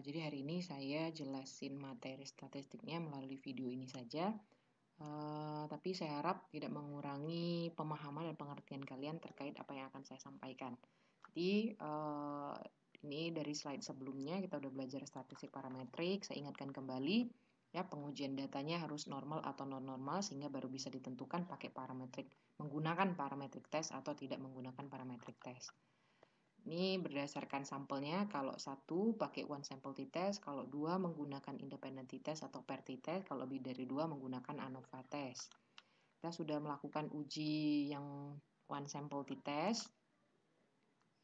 Jadi hari ini saya jelasin materi statistiknya melalui video ini saja. Tapi saya harap tidak mengurangi pemahaman dan pengertian kalian terkait apa yang akan saya sampaikan. Jadi ini dari slide sebelumnya kita udah belajar statistik parametrik. Saya ingatkan kembali ya, pengujian datanya harus normal atau non normal sehingga baru bisa ditentukan pakai parametrik, menggunakan parametric test atau tidak menggunakan parametric test. Ini berdasarkan sampelnya, kalau 1 pakai one sample t-test, kalau 2 menggunakan independent t-test atau pair t-test, kalau lebih dari 2 menggunakan ANOVA test. Kita sudah melakukan uji yang one sample t-test,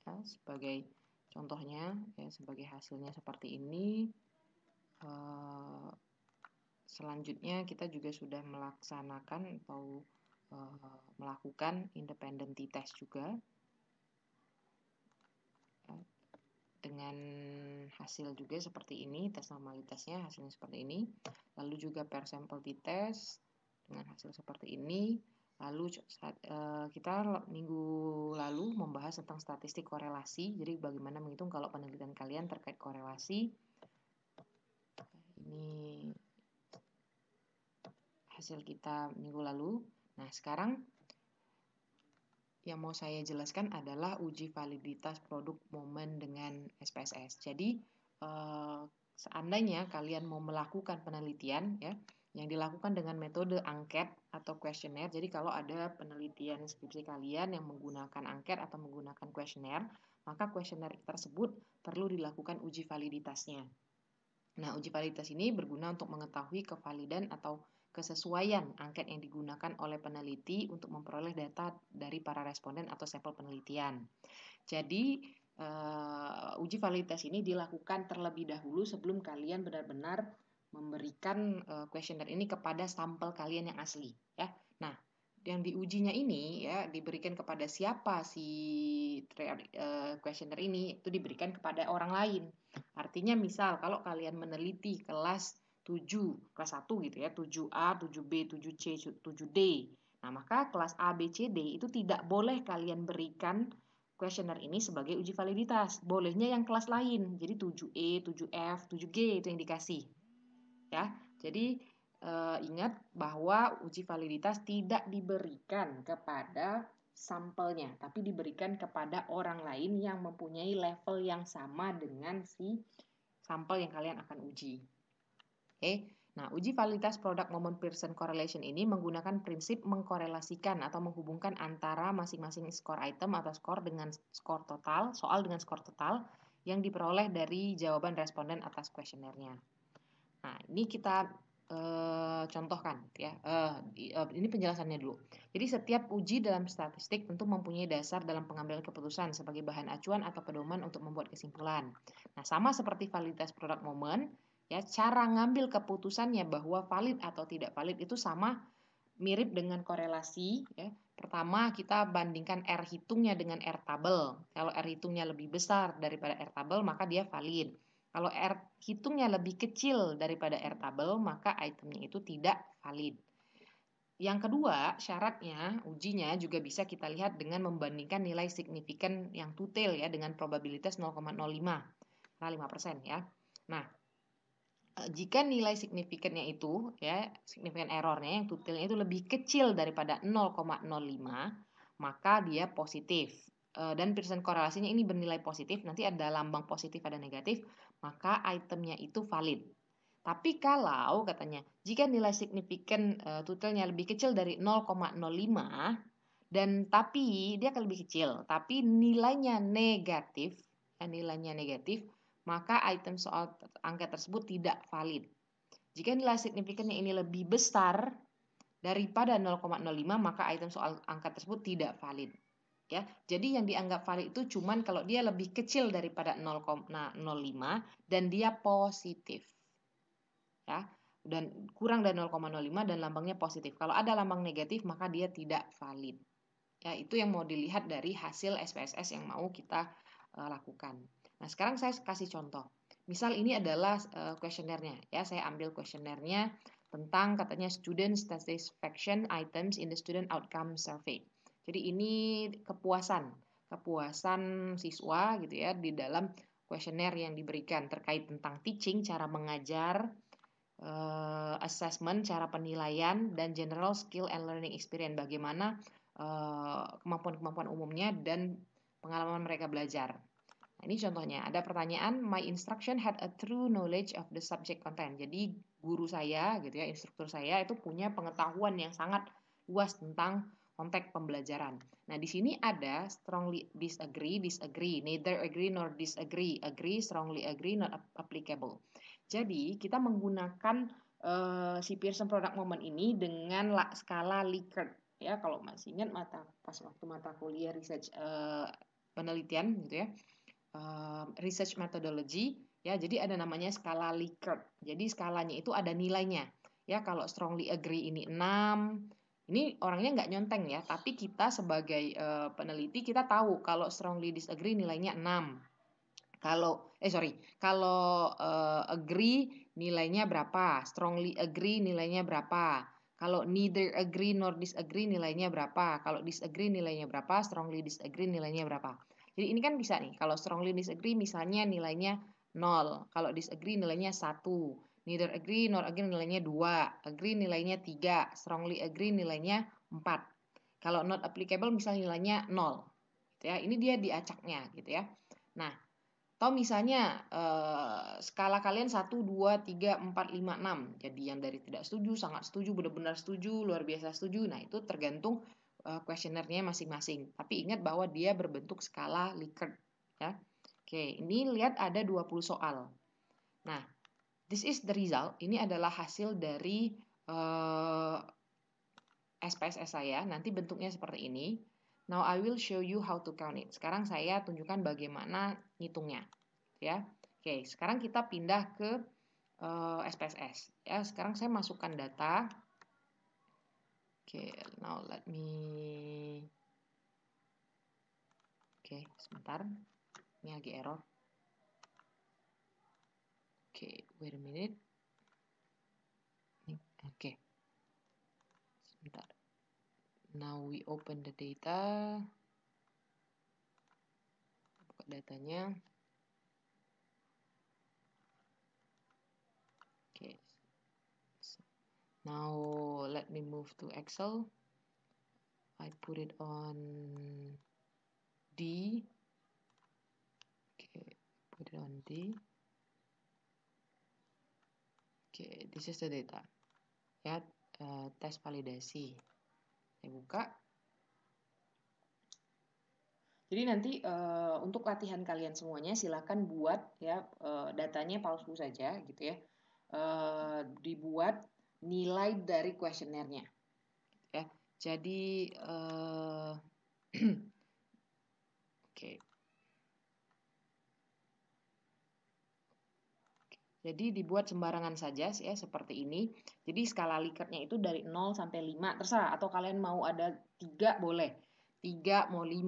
ya, sebagai contohnya, ya, sebagai hasilnya seperti ini. Selanjutnya kita juga sudah melaksanakan atau melakukan independent t-test juga, dengan hasil juga seperti ini, tes normalitasnya hasilnya seperti ini. Lalu juga per sample t-test dengan hasil seperti ini. Lalu kita minggu lalu membahas tentang statistik korelasi, jadi bagaimana menghitung kalau penelitian kalian terkait korelasi. Ini hasil kita minggu lalu. Nah, sekarang yang mau saya jelaskan adalah uji validitas produk momen dengan SPSS. Jadi seandainya kalian mau melakukan penelitian ya, yang dilakukan dengan metode angket atau kuesioner. Jadi kalau ada penelitian skripsi kalian yang menggunakan angket atau menggunakan kuesioner, maka kuesioner tersebut perlu dilakukan uji validitasnya. Nah, uji validitas ini berguna untuk mengetahui kevalidan atau kesesuaian angket yang digunakan oleh peneliti untuk memperoleh data dari para responden atau sampel penelitian. Jadi, uji validitas ini dilakukan terlebih dahulu sebelum kalian benar-benar memberikan kuesioner ini kepada sampel kalian yang asli, ya. Nah, yang diujinya ini ya diberikan kepada siapa si kuesioner ini, itu diberikan kepada orang lain. Artinya misal kalau kalian meneliti kelas 7, kelas 1 gitu ya, 7A, 7B, 7C, 7D. Nah, maka kelas A, B, C, D itu tidak boleh kalian berikan kuesioner ini sebagai uji validitas. Bolehnya yang kelas lain. Jadi 7E, 7F, 7G itu yang dikasih. Ya. Jadi ingat bahwa uji validitas tidak diberikan kepada sampelnya, tapi diberikan kepada orang lain yang mempunyai level yang sama dengan si sampel yang kalian akan uji. Oke. Nah, uji validitas produk moment Pearson correlation ini menggunakan prinsip mengkorelasikan atau menghubungkan antara masing-masing skor item atau skor dengan skor total, soal dengan skor total yang diperoleh dari jawaban responden atas kuesionernya. Nah, ini kita contohkan ya. Ini penjelasannya dulu. Jadi setiap uji dalam statistik tentu mempunyai dasar dalam pengambilan keputusan sebagai bahan acuan atau pedoman untuk membuat kesimpulan. Nah, sama seperti validitas produk momen, ya, cara ngambil keputusannya bahwa valid atau tidak valid itu sama, mirip dengan korelasi. Ya. Pertama, kita bandingkan R hitungnya dengan R tabel. Kalau R hitungnya lebih besar daripada R tabel, maka dia valid. Kalau R hitungnya lebih kecil daripada R tabel, maka itemnya itu tidak valid. Yang kedua, syaratnya, ujinya juga bisa kita lihat dengan membandingkan nilai signifikan yang tutil ya dengan probabilitas 0,05, 5% ya. Nah, jika nilai signifikannya itu ya, signifikan errornya yang tutilnya itu lebih kecil daripada 0,05, maka dia positif. Dan Pearson korelasinya ini bernilai positif, nanti ada lambang positif ada negatif, maka itemnya itu valid. Tapi kalau katanya jika nilai signifikan tutilnya lebih kecil dari 0,05 dan tapi dia akan lebih kecil, tapi nilainya negatif, maka item soal angka tersebut tidak valid. Jika nilai signifikannya ini lebih besar daripada 0,05, maka item soal angka tersebut tidak valid. Ya, jadi yang dianggap valid itu cuman kalau dia lebih kecil daripada 0,05 dan dia positif. Ya, dan kurang dari 0,05 dan lambangnya positif. Kalau ada lambang negatif, maka dia tidak valid. Ya, itu yang mau dilihat dari hasil SPSS yang mau kita lakukan. Nah, sekarang saya kasih contoh. Misal ini adalah kuesionernya. Ya, saya ambil kuesionernya tentang katanya student satisfaction items in the student outcome survey. Jadi ini kepuasan siswa gitu ya di dalam kuesioner yang diberikan terkait tentang teaching, cara mengajar, assessment, cara penilaian, dan general skill and learning experience, bagaimana kemampuan-kemampuan umumnya dan pengalaman mereka belajar. Nah, ini contohnya, ada pertanyaan, my instruction had a true knowledge of the subject content. Jadi guru saya, gitu ya, instruktur saya itu punya pengetahuan yang sangat luas tentang konteks pembelajaran. Nah, di sini ada strongly disagree, neither agree nor disagree, agree, strongly agree, not applicable. Jadi kita menggunakan si Pearson Product Moment ini dengan skala Likert. Ya, kalau masih ingat pas waktu mata kuliah research penelitian gitu ya. Research methodology ya, jadi ada namanya skala Likert. Jadi skalanya itu ada nilainya ya. Kalau strongly agree ini 6, ini orangnya nggak nyonteng ya, tapi kita sebagai peneliti kita tahu kalau strongly disagree nilainya 6. Kalau agree nilainya berapa, strongly agree nilainya berapa, kalau neither agree nor disagree nilainya berapa, kalau disagree nilainya berapa, strongly disagree nilainya berapa. Jadi ini kan bisa nih, kalau strongly disagree misalnya nilainya 0, kalau disagree nilainya 1, neither agree nor agree nilainya 2, agree nilainya 3, strongly agree nilainya 4. Kalau not applicable misalnya nilainya 0. Gitu ya. Ini dia diacaknya gitu ya. Nah, atau misalnya skala kalian 1, 2, 3, 4, 5, 6. Jadi yang dari tidak setuju, sangat setuju, benar-benar setuju, luar biasa setuju. Nah, itu tergantung kuesionernya masing-masing. Tapi ingat bahwa dia berbentuk skala Likert. Ya. Oke, ini lihat ada 20 soal. Nah, this is the result. Ini adalah hasil dari SPSS saya. Nanti bentuknya seperti ini. Now I will show you how to count it. Sekarang saya tunjukkan bagaimana ngitungnya, ya. Oke, sekarang kita pindah ke SPSS. Ya, sekarang saya masukkan data. Oke, now let me. Oke, sebentar. Ini lagi error. Oke, wait a minute. Oke. Sebentar. Now we open the data. Buka datanya. Okay. Now let me move to Excel. I put it on D. Okay, put it on D. Okay, this is the data. Ya, tes validasi. Saya buka. Jadi nanti untuk latihan kalian semuanya silakan buat ya datanya palsu saja gitu ya. Dibuat nilai dari kuesionernya. Ya. Jadi oke. Jadi dibuat sembarangan saja ya seperti ini. Jadi skala Likertnya itu dari 0 sampai 5 terserah, atau kalian mau ada 3 boleh. 3 mau 5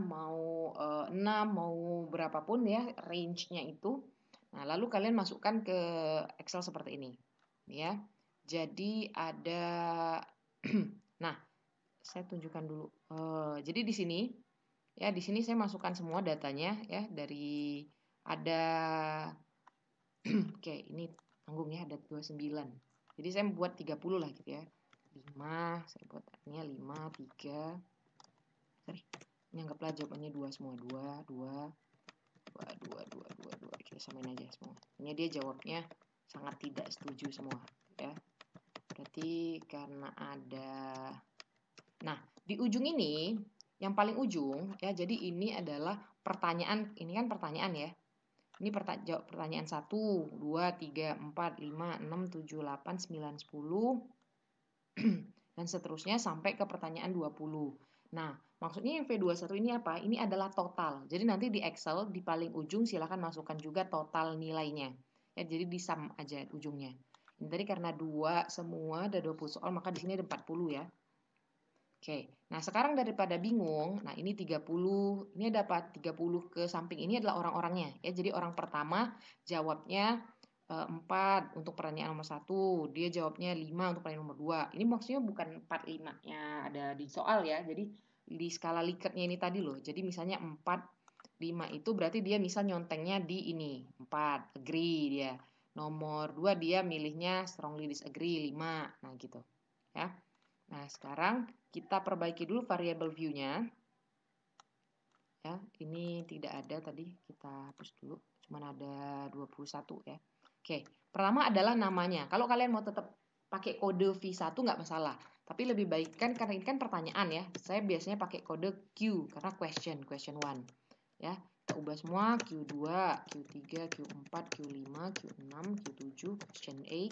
mau 6 mau berapapun ya range-nya itu. Nah, lalu kalian masukkan ke Excel seperti ini. Ya. Jadi ada nah, saya tunjukkan dulu. Jadi di sini ya, di sini saya masukkan semua datanya ya, dari ada oke, ini tanggungnya ada 29. Jadi saya buat 30 lah gitu ya. 5, saya buat artinya 5, 3. Sorry, ini anggaplah jawabannya 2 semua. 2. Oke, samain aja semua. Ini dia jawabnya sangat tidak setuju semua ya. Berarti karena ada. Nah, di ujung ini, yang paling ujung ya, jadi ini adalah pertanyaan, ini kan pertanyaan ya. Ini jawab pertanyaan 1, 2, 3, 4, 5, 6, 7, 8, 9, 10 dan seterusnya sampai ke pertanyaan 20. Nah, maksudnya yang V21 ini apa? Ini adalah total. Jadi nanti di Excel di paling ujung silakan masukkan juga total nilainya. Ya, jadi di sum aja ujungnya. Ini tadi karena 2 semua ada 20 soal, maka di sini ada 40 ya. Oke, nah sekarang daripada bingung, nah ini 30, ini dapat 30 ke samping ini adalah orang-orangnya. Ya, jadi orang pertama jawabnya 4 untuk pertanyaan nomor 1, dia jawabnya 5 untuk pertanyaan nomor 2. Ini maksudnya bukan 4, 5-nya ada di soal ya, jadi di skala Likertnya ini tadi loh. Jadi misalnya 4 5 itu berarti dia misal nyontengnya di ini, 4, agree dia. Nomor 2 dia milihnya strongly disagree, 5. Nah, gitu. Ya. Nah, sekarang kita perbaiki dulu variable view-nya. Ya, ini tidak ada tadi, kita hapus dulu. Cuman ada 21 ya. Oke, pertama adalah namanya. Kalau kalian mau tetap pakai kode V1 nggak masalah. Tapi lebih baik kan karena ini kan pertanyaan ya. Saya biasanya pakai kode Q karena question 1. Ya, kita ubah semua Q2, Q3, Q4, Q5, Q6, Q7, question 8,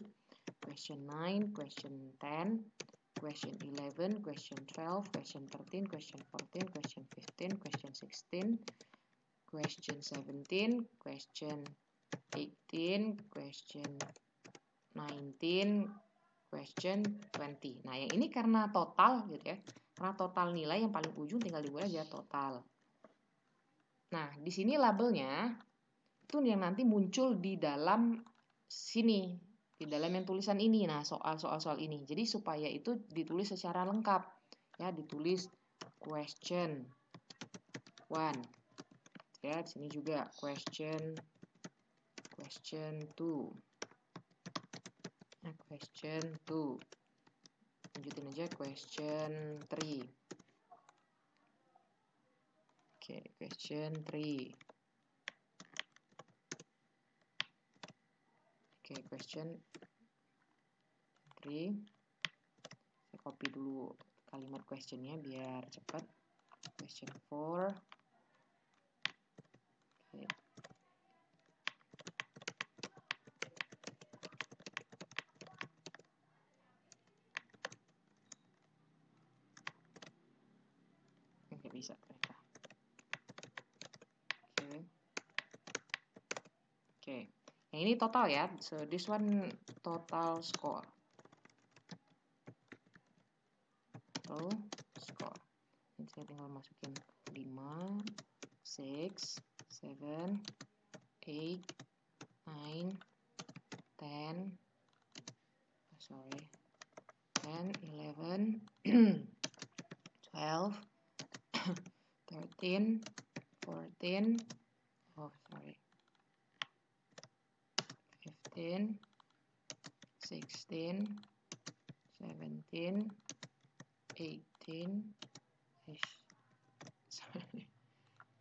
question 9, question 10, question 11, question 12, question 13, question 14, question 15, question 16, question 17, question 18, question 19, question 20. Nah, yang ini karena total gitu ya. Karena total nilai yang paling ujung tinggal dibuat aja total. Nah, di sini labelnya itu yang nanti muncul di dalam sini, di dalam yang tulisan ini. Nah, soal ini. Jadi supaya itu ditulis secara lengkap. Ya, ditulis question 1. Ya, di sini juga question 2. Nah, question 2. Lanjutin aja question 3. Oke, question 3. Oke, question 3. Saya copy dulu kalimat questionnya biar cepat. Question 4. Oke. Nggak bisa ternyata. Oke. Yang ini total ya. So this one total score. Total score. Ini saya tinggal masukin 5, 6, 7, 8, 9, 10, 10, 11, 12, 13, 14, 15, 16, 17, 18,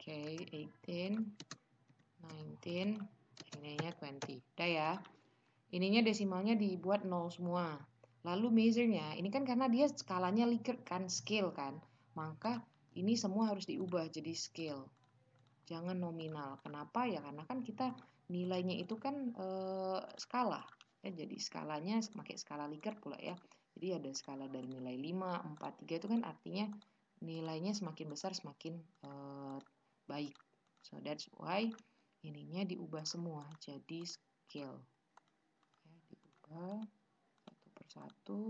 Oke, 18, 19, ininya 20. Udah ya. Ininya desimalnya dibuat 0 semua. Lalu measure-nya, ini kan karena dia skalanya Likert kan, scale kan. Maka ini semua harus diubah jadi scale. Jangan nominal. Kenapa ya? Karena kan kita nilainya itu kan skala. Ya, jadi skalanya pakai skala Likert pula ya. Jadi ada skala dari nilai 5, 4, 3 itu kan artinya nilainya semakin besar semakin baik. So that's why ininya diubah semua jadi scale. Ya, diubah satu persatu.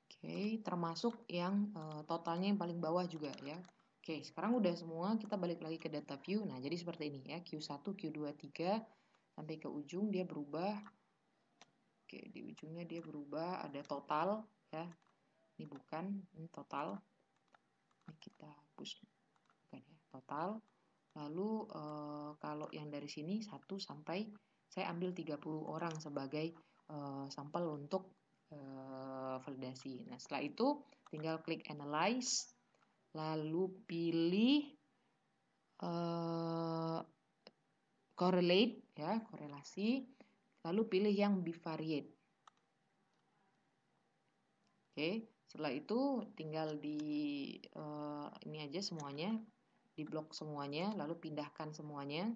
Oke, termasuk yang totalnya yang paling bawah juga ya. Oke, sekarang udah semua, kita balik lagi ke data view. Nah, jadi seperti ini ya, Q1, Q2, 3 sampai ke ujung dia berubah. Oke, di ujungnya dia berubah, ada total ya. Ini bukan, ini total. Ini kita hapus. Bukan ya, total. Lalu kalau yang dari sini 1 sampai saya ambil 30 orang sebagai sampel untuk validasi. Nah, setelah itu tinggal klik analyze, lalu pilih correlate ya, korelasi, lalu pilih yang bivariate. Oke, setelah itu tinggal di ini aja semuanya, di blok semuanya, lalu pindahkan semuanya.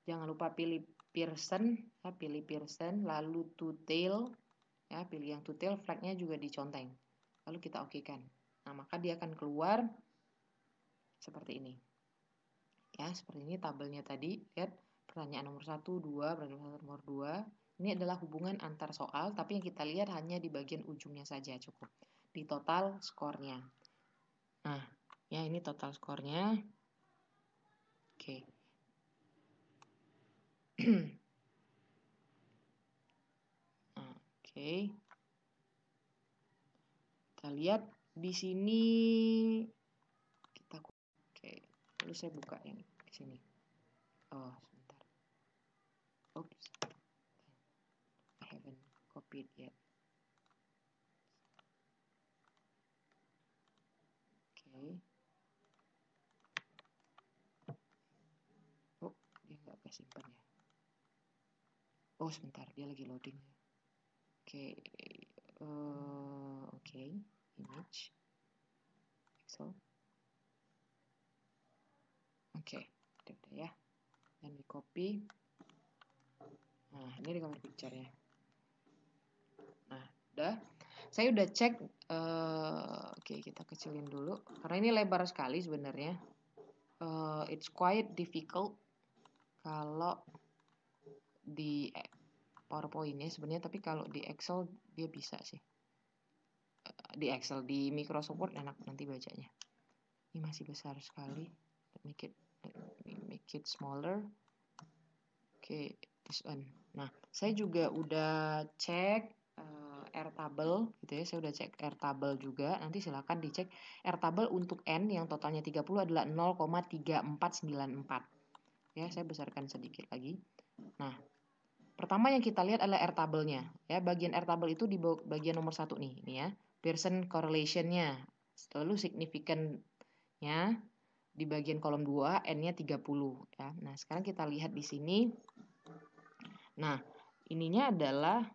Jangan lupa pilih Pearson, ya, pilih Pearson, lalu to tail, ya, pilih yang to tail, flagnya juga diconteng. Lalu kita oke-kan. Nah, maka dia akan keluar seperti ini. Ya, seperti ini tabelnya tadi. Lihat, pertanyaan nomor 1, 2, pertanyaan nomor 2. Ini adalah hubungan antar soal, tapi yang kita lihat hanya di bagian ujungnya saja cukup. Di total skornya. Nah, ya ini total skornya. Oke. Oke. Kita lihat di sini kita Lalu saya buka yang di sini. Oh, sebentar. Oops. I haven't copied yet. Oke. Oh, dia nggak kesimpan ya. Oh, sebentar, dia lagi loading. Oke. Oke. Image. Excel. Oke, udah ya. Dan di copy. Nah, ini recover picture-nya. Nah, udah. Saya udah cek. Oke, kita kecilin dulu. Karena ini lebar sekali sebenarnya. It's quite difficult kalau di PowerPoint-nya sebenarnya, tapi kalau di Excel dia bisa sih. Di Excel, di Microsoft Word enak nanti bacanya. Ini masih besar sekali. Let me make it smaller. Oke, this one. Nah, saya juga udah cek Airtable gitu ya. Saya udah cek Airtable juga. Nanti silakan dicek Airtable untuk N yang totalnya 30 adalah 0,3494. Ya, saya besarkan sedikit lagi. Nah, pertama yang kita lihat adalah Airtable-nya. Ya, bagian Airtable itu di bagian nomor 1 nih, ini ya. Pearson correlation-nya. Lalu significant-nya di bagian kolom 2, N-nya 30 ya. Nah, sekarang kita lihat di sini. Nah, ininya adalah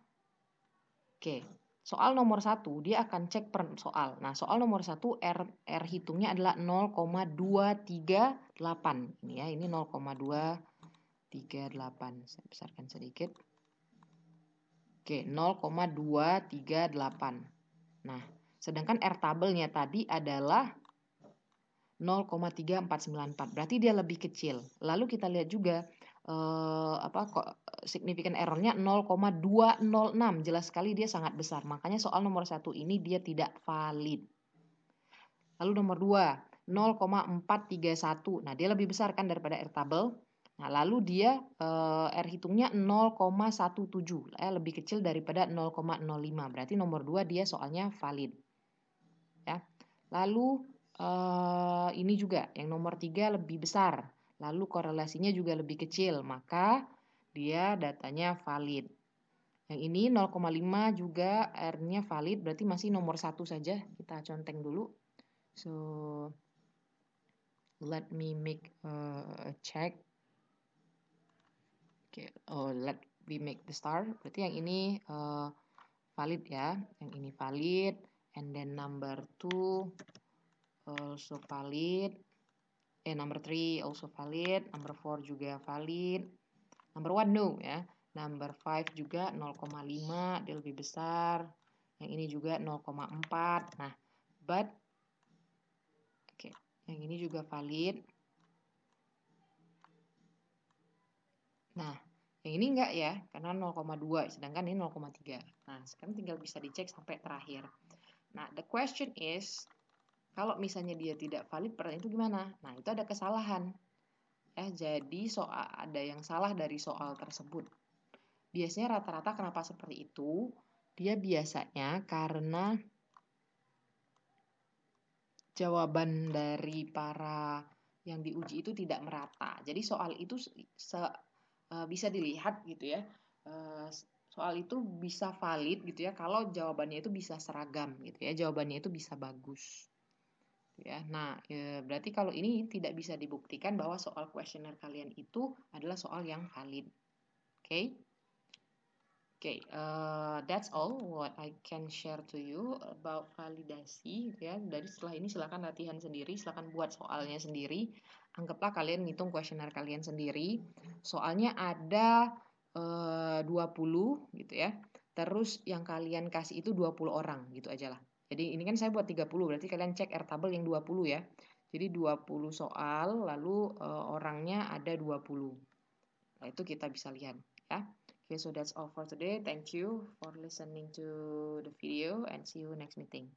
soal nomor 1 dia akan cek per soal. Nah, soal nomor 1 R hitungnya adalah 0,238. Ini ya, ini 0,238. Saya besarkan sedikit. 0,238. Nah, sedangkan Airtable-nya tadi adalah 0,3494. Berarti dia lebih kecil. Lalu kita lihat juga significant error-nya 0,206. Jelas sekali dia sangat besar. Makanya soal nomor 1 ini dia tidak valid. Lalu nomor 2, 0,431. Nah, dia lebih besar kan daripada Airtable. Nah, lalu dia R hitungnya 0,17. Lebih kecil daripada 0,05. Berarti nomor 2 dia soalnya valid. Ya. Lalu ini juga yang nomor 3 lebih besar. Lalu korelasinya juga lebih kecil, maka dia datanya valid. Yang ini 0,5 juga R-nya valid, berarti masih nomor 1 saja. Kita conteng dulu. So, let me make a check. Let me make the star. Berarti yang ini valid ya. Yang ini valid. And then number 2 also valid. Number 3 also valid, number 4 juga valid, number 1 no ya, number 5 juga 0,5, dia lebih besar, yang ini juga 0,4, nah, but, yang ini juga valid, nah, yang ini enggak ya, karena 0,2, sedangkan ini 0,3, nah, sekarang tinggal bisa dicek sampai terakhir, nah, the question is, kalau misalnya dia tidak valid, pertanyaan itu gimana? Nah, itu ada kesalahan. Jadi ada yang salah dari soal tersebut. Biasanya rata-rata kenapa seperti itu? Dia biasanya karena jawaban dari para yang diuji itu tidak merata. Jadi soal itu bisa dilihat gitu ya. Soal itu bisa valid gitu ya kalau jawabannya itu bisa seragam gitu ya. Jawabannya itu bisa bagus. Ya, nah, berarti kalau ini tidak bisa dibuktikan bahwa soal kuesioner kalian itu adalah soal yang valid. Oke, that's all what I can share to you about validasi. Ya, dari setelah ini silakan latihan sendiri, silakan buat soalnya sendiri. Anggaplah kalian ngitung kuesioner kalian sendiri. Soalnya ada 20 gitu ya. Terus yang kalian kasih itu 20 orang gitu aja lah. Jadi ini kan saya buat 30, berarti kalian cek Airtable yang 20 ya. Jadi 20 soal, lalu orangnya ada 20. Nah, itu kita bisa lihat ya. Okay, so that's all for today. Thank you for listening to the video and see you next meeting.